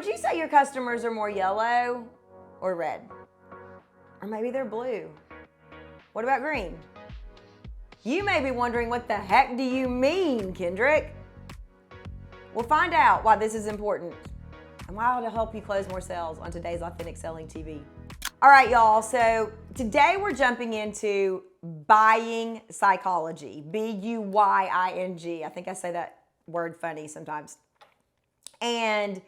Would you say your customers are more yellow or red? Or maybe they're blue. What about green? You may be wondering, what the heck do you mean, Kendrick? We'll find out why this is important and why it'll help you close more sales on today's Authentic Selling TV. All right, y'all, so today we're jumping into buying psychology, B-U-Y-I-N-G. I think I say that word funny sometimes. And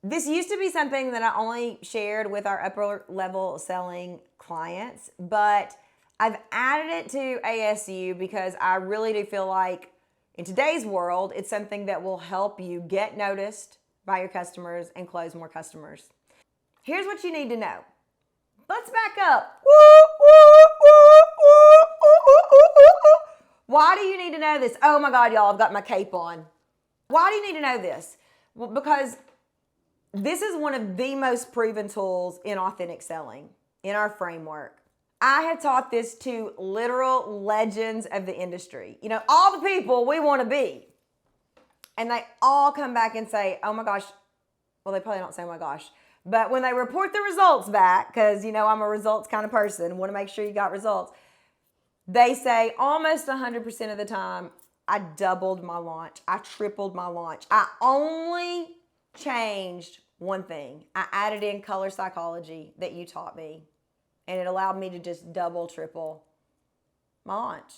this used to be something that I only shared with our upper level selling clients, but I've added it to ASU because I really do feel like in today's world, it's something that will help you get noticed by your customers and close more customers. Here's what you need to know. Let's back up. Why do you need to know this? Oh my God, y'all, I've got my cape on. Why do you need to know this? Well, because this is one of the most proven tools in authentic selling, in our framework. I have taught this to literal legends of the industry. You know, all the people we want to be. And they all come back and say, oh my gosh. Well, they probably don't say, oh my gosh. But when they report the results back, because, you know, I'm a results kind of person, want to make sure you got results. They say almost 100% of the time, I doubled my launch. I tripled my launch. I only changed one thing. I added in color psychology that you taught me. And it allowed me to just double, triple my launch.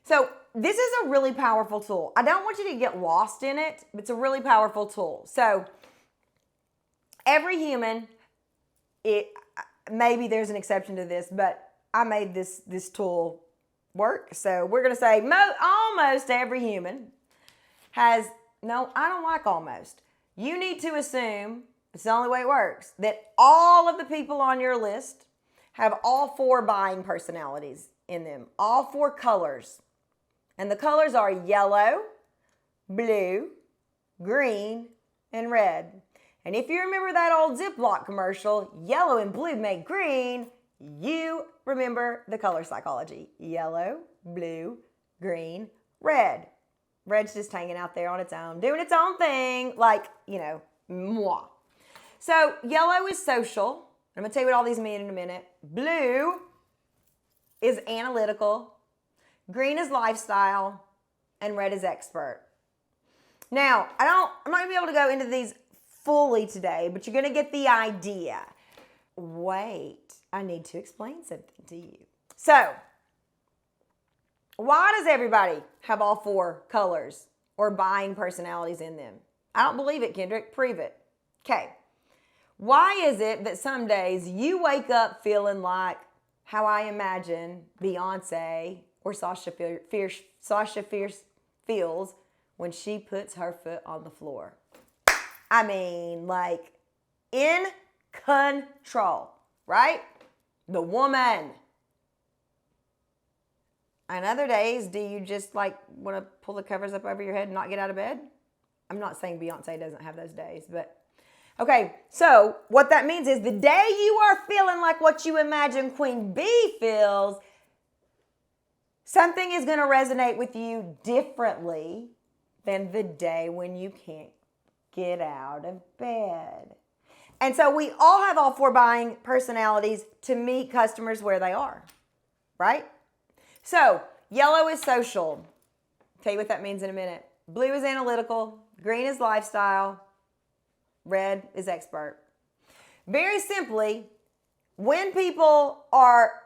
So this is a really powerful tool. I don't want you to get lost in it, but it's a really powerful tool. So every human, maybe there's an exception to this, but I made this tool work. So we're going to say almost every human has, no, I don't like almost. You need to assume, it's the only way it works, that all of the people on your list have all 4 buying personalities in them, all 4 colors. And the colors are yellow, blue, green, and red. And if you remember that old Ziploc commercial, yellow and blue make green, you remember the color psychology. Yellow, blue, green, red. Red's just hanging out there on its own, doing its own thing, like, you know, moi. So yellow is social. I'm going to tell you what all these mean in a minute. Blue is analytical. Green is lifestyle. And red is expert. Now, I'm not going to be able to go into these fully today, but you're going to get the idea. Wait, I need to explain something to you. So, why does everybody have all 4 colors or buying personalities in them? I don't believe it, Kendrick. Prove it. Okay. Why is it that some days you wake up feeling like how I imagine Beyonce or Sasha Fierce feels when she puts her foot on the floor? I mean, like in control, right? The woman. And other days, do you just like want to pull the covers up over your head and not get out of bed? I'm not saying Beyonce doesn't have those days, but okay, so what that means is the day you are feeling like what you imagine Queen Bee feels, something is going to resonate with you differently than the day when you can't get out of bed. And so we all have all 4 buying personalities to meet customers where they are, right? So yellow is social. I'll tell you what that means in a minute. Blue is analytical. Green is lifestyle. Red is expert. Very simply, when people are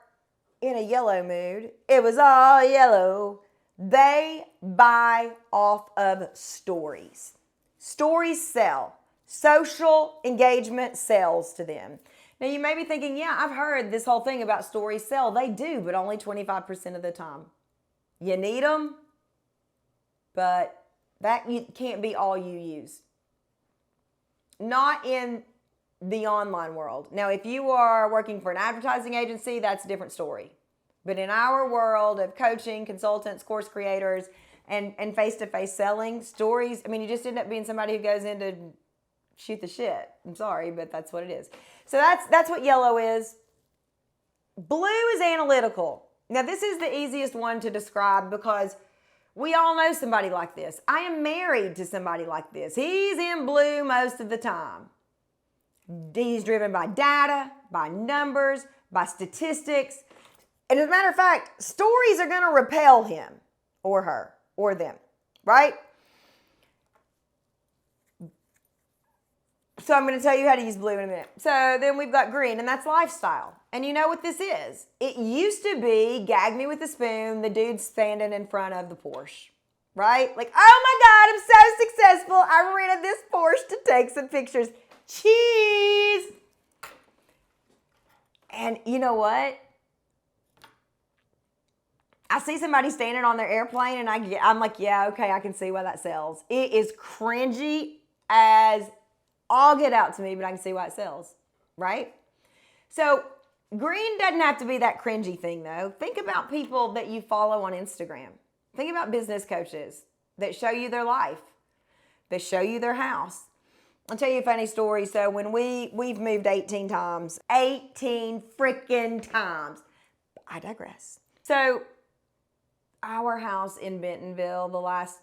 in a yellow mood, it was all yellow, they buy off of stories. Stories sell. Social engagement sells to them. Now you may be thinking, yeah, I've heard this whole thing about stories sell. They do, but only 25% of the time. You need them, but that can't be all you use. Not in the online world. Now, if you are working for an advertising agency, that's a different story. But in our world of coaching, consultants, course creators, and face-to-face selling, stories, I mean, you just end up being somebody who goes in to shoot the shit. I'm sorry, but that's what it is. So that's what yellow is. Blue is analytical. Now, this is the easiest one to describe because We all know somebody like this. I am married to somebody like this. He's in blue most of the time. He's driven by data, by numbers, by statistics. And as a matter of fact, stories are going to repel him or her or them, right? So I'm going to tell you how to use blue in a minute. So then we've got green, and that's lifestyle. And you know what this is? It used to be gag me with a spoon, the dude standing in front of the Porsche, right? Like, oh my God, I'm so successful. I rented this Porsche to take some pictures. Cheese. And you know what? I see somebody standing on their airplane and I'm like, yeah, okay, I can see why that sells. It is cringy as all get out to me, but I can see why it sells, right? So green doesn't have to be that cringy thing though. Think about people that you follow on Instagram. Think about business coaches that show you their life, that show you their house. I'll tell you a funny story. So when we've moved 18 times, 18 freaking times. I digress. So our house in Bentonville,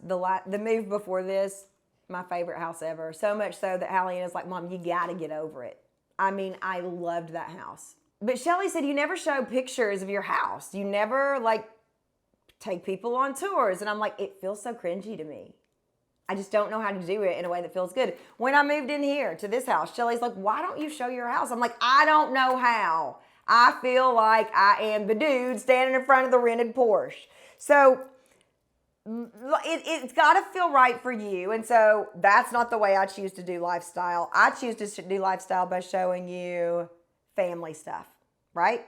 the move before this, my favorite house ever. So much so that Hallie is like, Mom, you got to get over it. I mean, I loved that house. But Shelly said, you never show pictures of your house. You never like take people on tours. And I'm like, it feels so cringy to me. I just don't know how to do it in a way that feels good. When I moved in here to this house, Shelly's like, why don't you show your house? I'm like, I don't know how. I feel like I am the dude standing in front of the rented Porsche. So it's got to feel right for you. And so that's not the way I choose to do lifestyle. I choose to do lifestyle by showing you family stuff, right?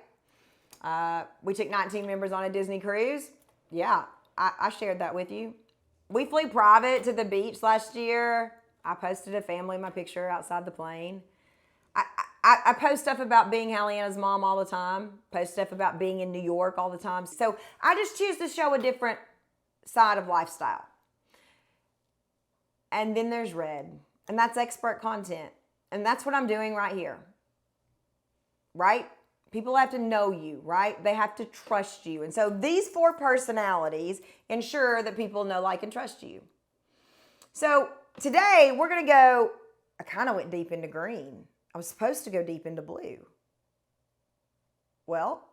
We took 19 members on a Disney cruise. Yeah, I shared that with you. We flew private to the beach last year. I posted a family in my picture outside the plane. I post stuff about being Hallianna's mom all the time. Post stuff about being in New York all the time. So I just choose to show a different side of lifestyle. And then there's red. And that's expert content. And that's what I'm doing right here. Right? People have to know you, right? They have to trust you. And so these 4 personalities ensure that people know, like, and trust you. So today we're going to go, I kind of went deep into green. I was supposed to go deep into blue. Well,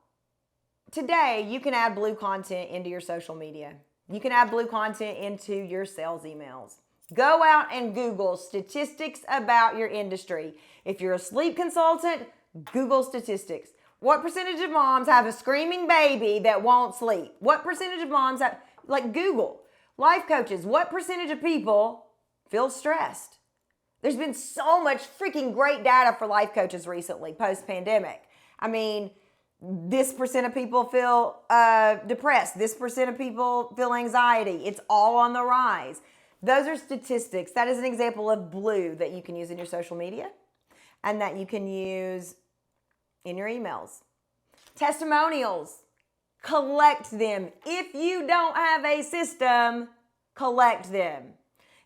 today you can add blue content into your social media. You can add blue content into your sales emails. Go out and Google statistics about your industry. If you're a sleep consultant, Google statistics. What percentage of moms have a screaming baby that won't sleep? What percentage of moms have, like, Google. Life coaches, what percentage of people feel stressed? There's been so much freaking great data for life coaches recently, post-pandemic. I mean, this percent of people feel depressed. This percent of people feel anxiety. It's all on the rise. Those are statistics. That is an example of blue that you can use in your social media and that you can use in your emails. Testimonials. Collect them. If you don't have a system, collect them.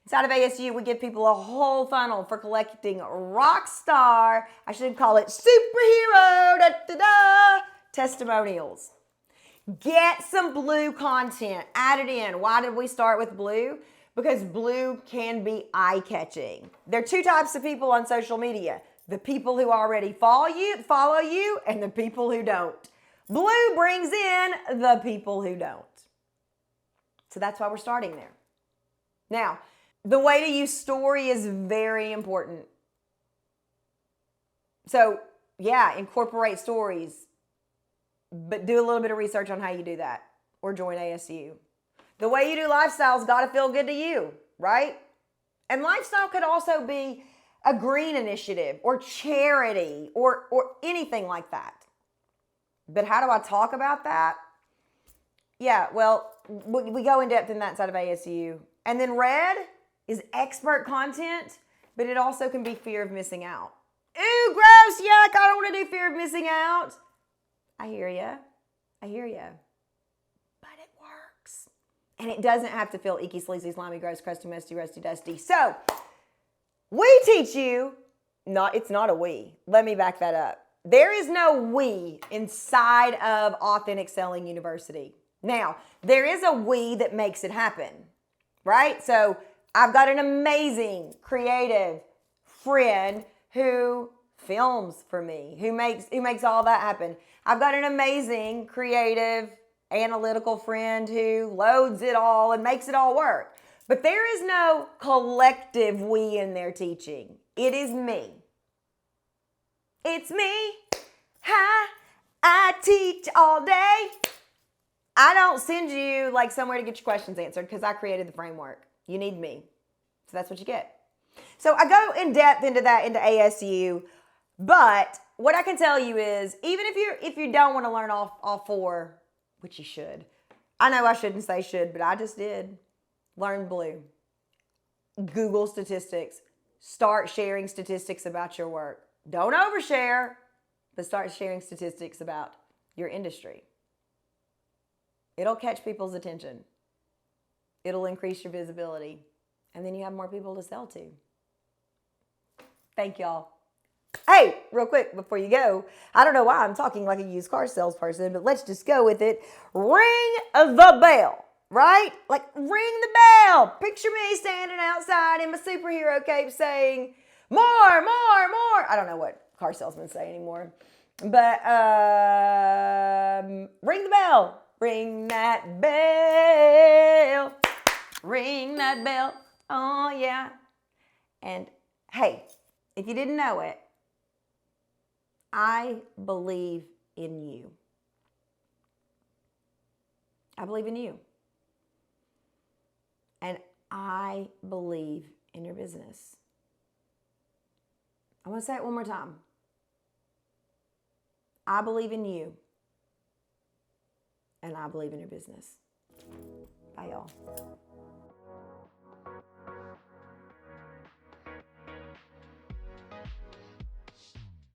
Inside of ASU, we give people a whole funnel for collecting rock star, I should call it superhero, testimonials. Get some blue content. Add it in. Why did we start with blue? Because blue can be eye-catching. There are 2 types of people on social media. The people who already follow you, and the people who don't. Blue brings in the people who don't. So that's why we're starting there. Now, the way to use story is very important. So, yeah, incorporate stories, but do a little bit of research on how you do that, or join ASU. The way you do lifestyle's got to feel good to you, right? And lifestyle could also be a green initiative or charity or anything like that. But how do I talk about that? Yeah, well, we go in depth in that side of ASU. And then red is expert content, but it also can be fear of missing out. Ooh, gross, yuck, I don't want to do fear of missing out. I hear ya. But it works. And it doesn't have to feel icky, sleazy, slimy, gross, crusty, musty, rusty, dusty. So, we teach you, it's not a we. Let me back that up. There is no we inside of Authentic Selling University. Now, there is a we that makes it happen, right? So I've got an amazing, creative friend who films for me, who makes all that happen. I've got an amazing, creative, analytical friend who loads it all and makes it all work. But there is no collective we in their teaching. It is me. It's me. Hi, I teach all day. I don't send you like somewhere to get your questions answered because I created the framework. You need me. So that's what you get. So I go in depth into that into ASU, but what I can tell you is even if you don't want to learn all four, which you should. I know I shouldn't say should, but I just did. Learn Blue. Google statistics. Start sharing statistics about your work. Don't overshare, but start sharing statistics about your industry. It'll catch people's attention. It'll increase your visibility. And then you have more people to sell to. Thank y'all. Hey, real quick before you go, I don't know why I'm talking like a used car salesperson, but let's just go with it. Ring the bell, right? Like ring the bell. Picture me standing outside in my superhero cape saying, more. I don't know what car salesmen say anymore. But ring the bell. Ring that bell. Ring that bell. Oh, yeah. And hey, if you didn't know it, I believe in you. I believe in you. And I believe in your business. I want to say it one more time. I believe in you. And I believe in your business. Bye, y'all.